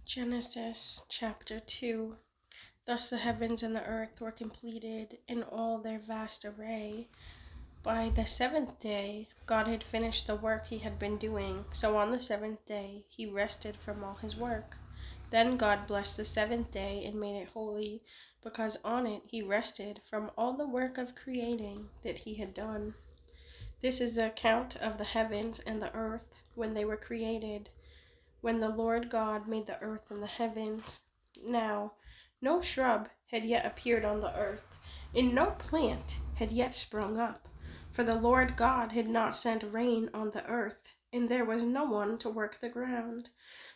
Genesis chapter 2. Thus the heavens and the earth were completed in all their vast array. By the seventh day, God had finished the work he had been doing, so on the seventh day he rested from all his work. Then God blessed the seventh day and made it holy, because on it he rested from all the work of creating that he had done. This is the account of the heavens and the earth when they were created, when the Lord God made the earth and the heavens. Now, no shrub had yet appeared on the earth, and no plant had yet sprung up, for the Lord God had not sent rain on the earth, and there was no one to work the ground.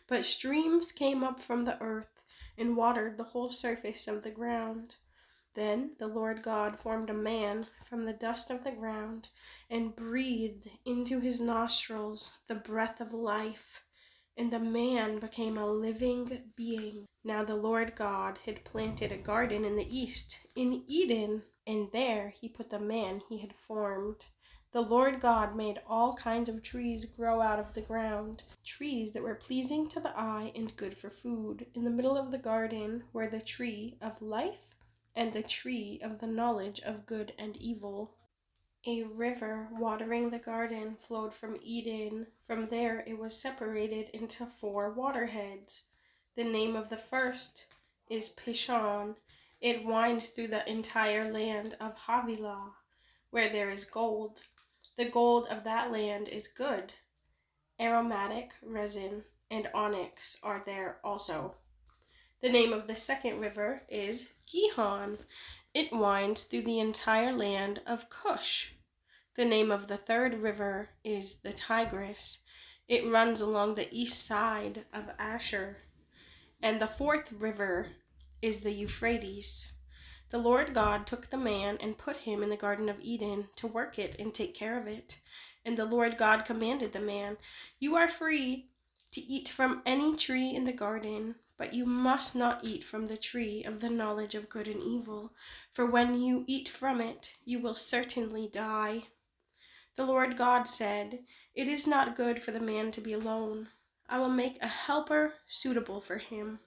But streams came up from the earth and watered the whole surface of the ground. Then the Lord God formed a man from the dust of the ground and breathed into his nostrils the breath of life, and the man became a living being. Now the Lord God had planted a garden in the east, in Eden, and there he put the man he had formed. The Lord God made all kinds of trees grow out of the ground, trees that were pleasing to the eye and good for food. In the middle of the garden were the tree of life and the tree of the knowledge of good and evil. A river watering the garden flowed from Eden. From there it was separated into 4 waterheads. The name of the first is Pishon. It winds through the entire land of Havilah, where there is gold. The gold of that land is good. Aromatic resin and onyx are there also. The name of the second river is Gihon. It winds through the entire land of Cush. The name of the third river is the Tigris. It runs along the east side of Asher. And the fourth river is the Euphrates. The Lord God took the man and put him in the Garden of Eden to work it and take care of it. And the Lord God commanded the man, "You are free to eat from any tree in the garden, but you must not eat from the tree of the knowledge of good and evil, for when you eat from it, you will certainly die." The Lord God said, "It is not good for the man to be alone. I will make a helper suitable for him."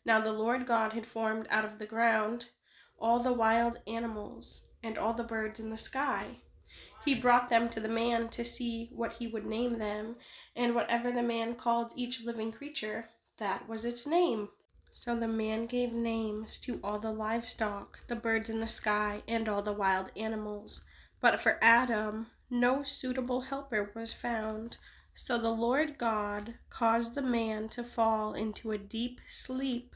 Now the Lord God had formed out of the ground all the wild animals and all the birds in the sky. He brought them to the man to see what he would name them, and whatever the man called each living creature, that was its name. So the man gave names to all the livestock, the birds in the sky, and all the wild animals. But for Adam, no suitable helper was found. So the Lord God caused the man to fall into a deep sleep.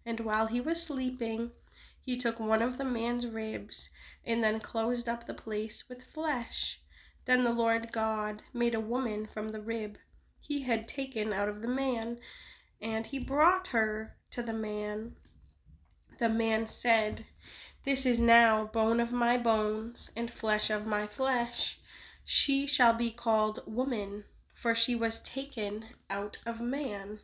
And while he was sleeping, he took one of the man's ribs and then closed up the place with flesh. Then the Lord God made a woman from the rib he had taken out of the man, and he brought her to the man. The man said, "This is now bone of my bones and flesh of my flesh. She shall be called woman, for she was taken out of man."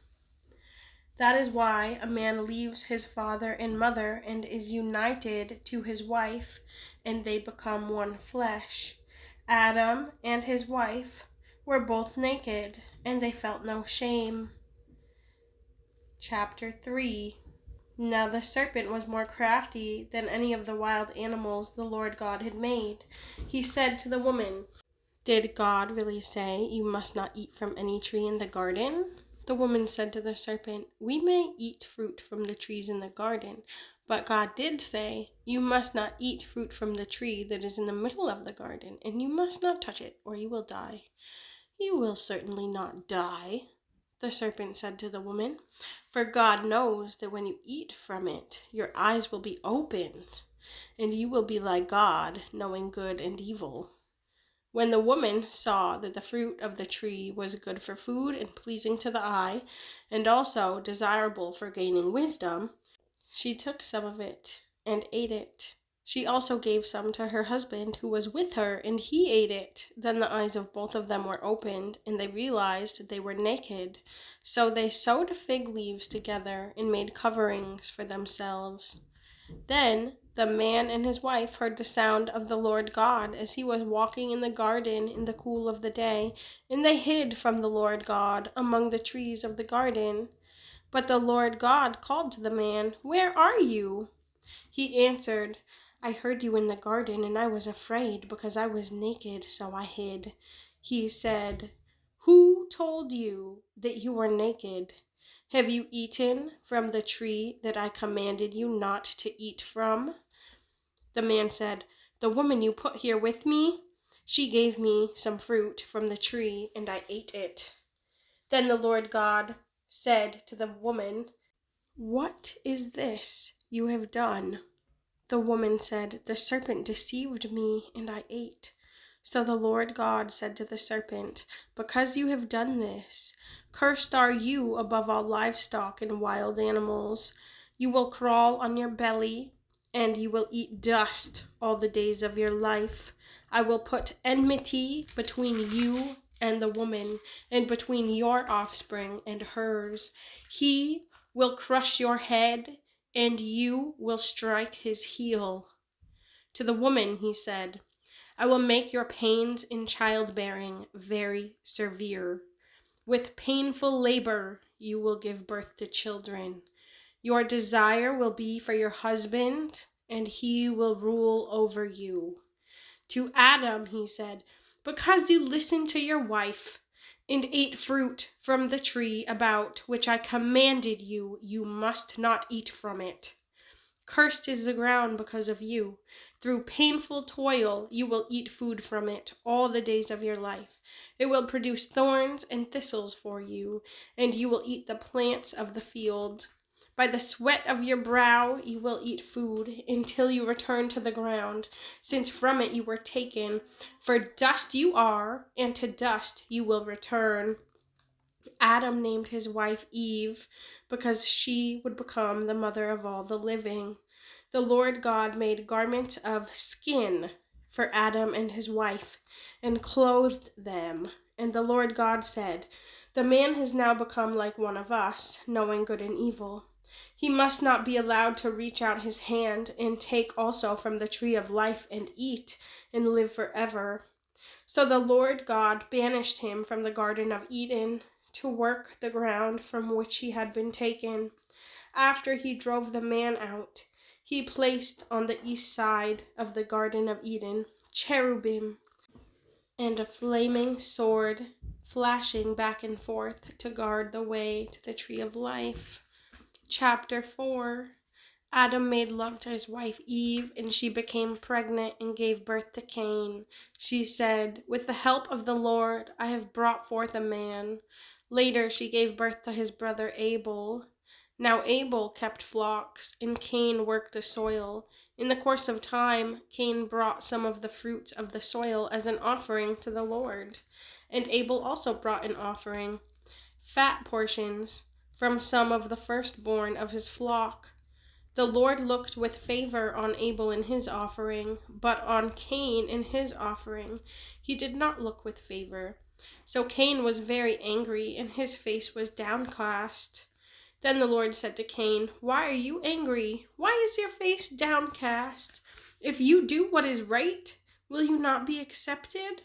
That is why a man leaves his father and mother and is united to his wife, and they become one flesh. Adam and his wife were both naked, and they felt no shame. Chapter 3. Now the serpent was more crafty than any of the wild animals the Lord God had made. He said to the woman, "Did God really say you must not eat from any tree in the garden?" The woman said to the serpent, "We may eat fruit from the trees in the garden, but God did say, 'You must not eat fruit from the tree that is in the middle of the garden, and you must not touch it, or you will die.'" "You will certainly not die," the serpent said to the woman, "for God knows that when you eat from it, your eyes will be opened, and you will be like God, knowing good and evil." When the woman saw that the fruit of the tree was good for food and pleasing to the eye, and also desirable for gaining wisdom, she took some of it and ate it. She also gave some to her husband who was with her, and he ate it. Then the eyes of both of them were opened, and they realized they were naked. So they sewed fig leaves together and made coverings for themselves. Then the man and his wife heard the sound of the Lord God as he was walking in the garden in the cool of the day, and they hid from the Lord God among the trees of the garden. But the Lord God called to the man, "Where are you?" He answered, "I heard you in the garden, and I was afraid, because I was naked, so I hid." He said, "Who told you that you were naked? Have you eaten from the tree that I commanded you not to eat from?" The man said, "The woman you put here with me, she gave me some fruit from the tree, and I ate it." Then the Lord God said to the woman, "What is this you have done?" The woman said, "The serpent deceived me, and I ate." So the Lord God said to the serpent, "Because you have done this, cursed are you above all livestock and wild animals. You will crawl on your belly, and you will eat dust all the days of your life. I will put enmity between you and the woman, and between your offspring and hers. He will crush your head, and you will strike his heel." To the woman he said, "I will make your pains in childbearing very severe. With painful labor you will give birth to children. Your desire will be for your husband, and he will rule over you." To Adam he said, "Because you listened to your wife and ate fruit from the tree about which I commanded you, you must not eat from it. Cursed is the ground because of you. Through painful toil you will eat food from it all the days of your life. It will produce thorns and thistles for you, and you will eat the plants of the field. By the sweat of your brow you will eat food until you return to the ground, since from it you were taken. For dust you are, and to dust you will return." Adam named his wife Eve, because she would become the mother of all the living. The Lord God made garments of skin for Adam and his wife, and clothed them. And the Lord God said, "The man has now become like one of us, knowing good and evil. He must not be allowed to reach out his hand and take also from the tree of life and eat and live forever." So the Lord God banished him from the Garden of Eden to work the ground from which he had been taken. After he drove the man out, he placed on the east side of the Garden of Eden cherubim and a flaming sword flashing back and forth to guard the way to the tree of life. Chapter 4. Adam made love to his wife Eve, and she became pregnant and gave birth to Cain. She said, "With the help of the Lord, I have brought forth a man." Later, she gave birth to his brother Abel. Now Abel kept flocks, and Cain worked the soil. In the course of time, Cain brought some of the fruits of the soil as an offering to the Lord. And Abel also brought an offering, fat portions, from some of the firstborn of his flock. The Lord looked with favor on Abel and his offering, but on Cain and his offering he did not look with favor. So Cain was very angry, and his face was downcast. Then the Lord said to Cain, "Why are you angry? Why is your face downcast? If you do what is right, will you not be accepted?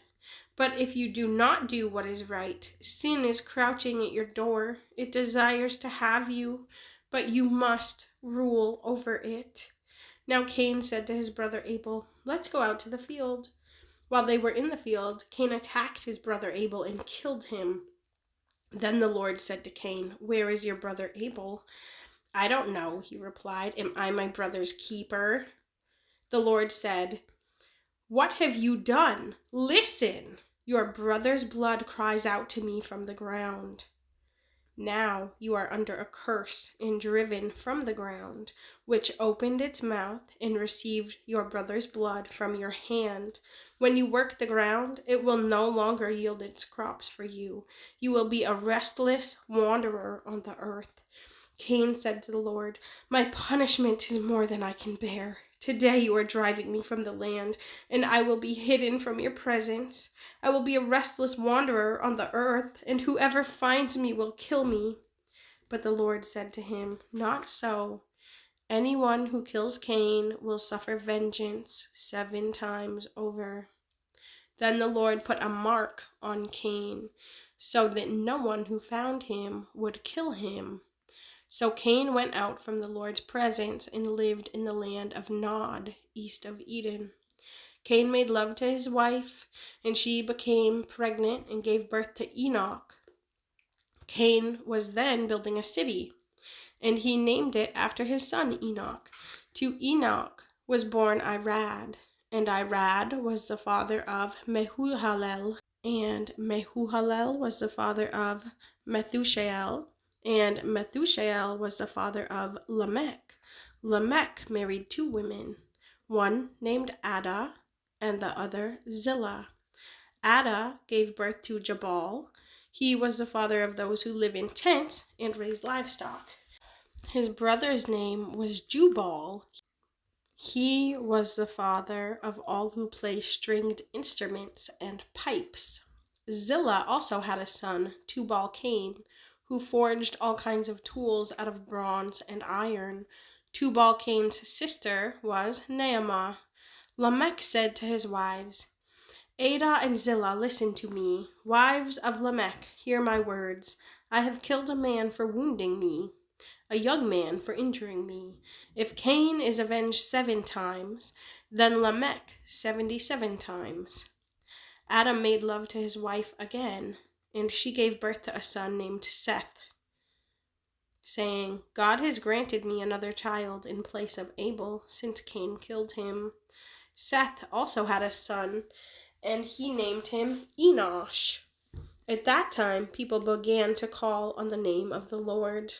But if you do not do what is right, sin is crouching at your door. It desires to have you, but you must rule over it." Now Cain said to his brother Abel, "Let's go out to the field." While they were in the field, Cain attacked his brother Abel and killed him. Then the Lord said to Cain, "Where is your brother Abel?" "I don't know," he replied. "Am I my brother's keeper?" The Lord said, "What have you done? Listen! Your brother's blood cries out to me from the ground. Now you are under a curse and driven from the ground, which opened its mouth and received your brother's blood from your hand. When you work the ground, it will no longer yield its crops for you. You will be a restless wanderer on the earth." Cain said to the Lord, "My punishment is more than I can bear. Today you are driving me from the land, and I will be hidden from your presence. I will be a restless wanderer on the earth, and whoever finds me will kill me." But the Lord said to him, "Not so. Anyone who kills Cain will suffer vengeance 7 times over." Then the Lord put a mark on Cain, so that no one who found him would kill him. So Cain went out from the Lord's presence and lived in the land of Nod, east of Eden. Cain made love to his wife, and she became pregnant and gave birth to Enoch. Cain was then building a city, and he named it after his son Enoch. To Enoch was born Irad, and Irad was the father of Mehulalel, and Mehulalel was the father of Methushael, and Methushael was the father of Lamech. Lamech married two women, one named Ada and the other Zillah. Ada gave birth to Jabal. He was the father of those who live in tents and raise livestock. His brother's name was Jubal. He was the father of all who play stringed instruments and pipes. Zillah also had a son, Tubal-Cain, who forged all kinds of tools out of bronze and iron. Tubal-Cain's sister was Naamah. Lamech said to his wives, Ada and Zillah, listen to me. Wives of Lamech, hear my words. I have killed a man for wounding me, a young man for injuring me. If Cain is avenged 7 times, then Lamech 77 times. Adam made love to his wife again, and she gave birth to a son named Seth, saying, God has granted me another child in place of Abel, since Cain killed him. Seth also had a son, and he named him Enosh. At that time, people began to call on the name of the Lord.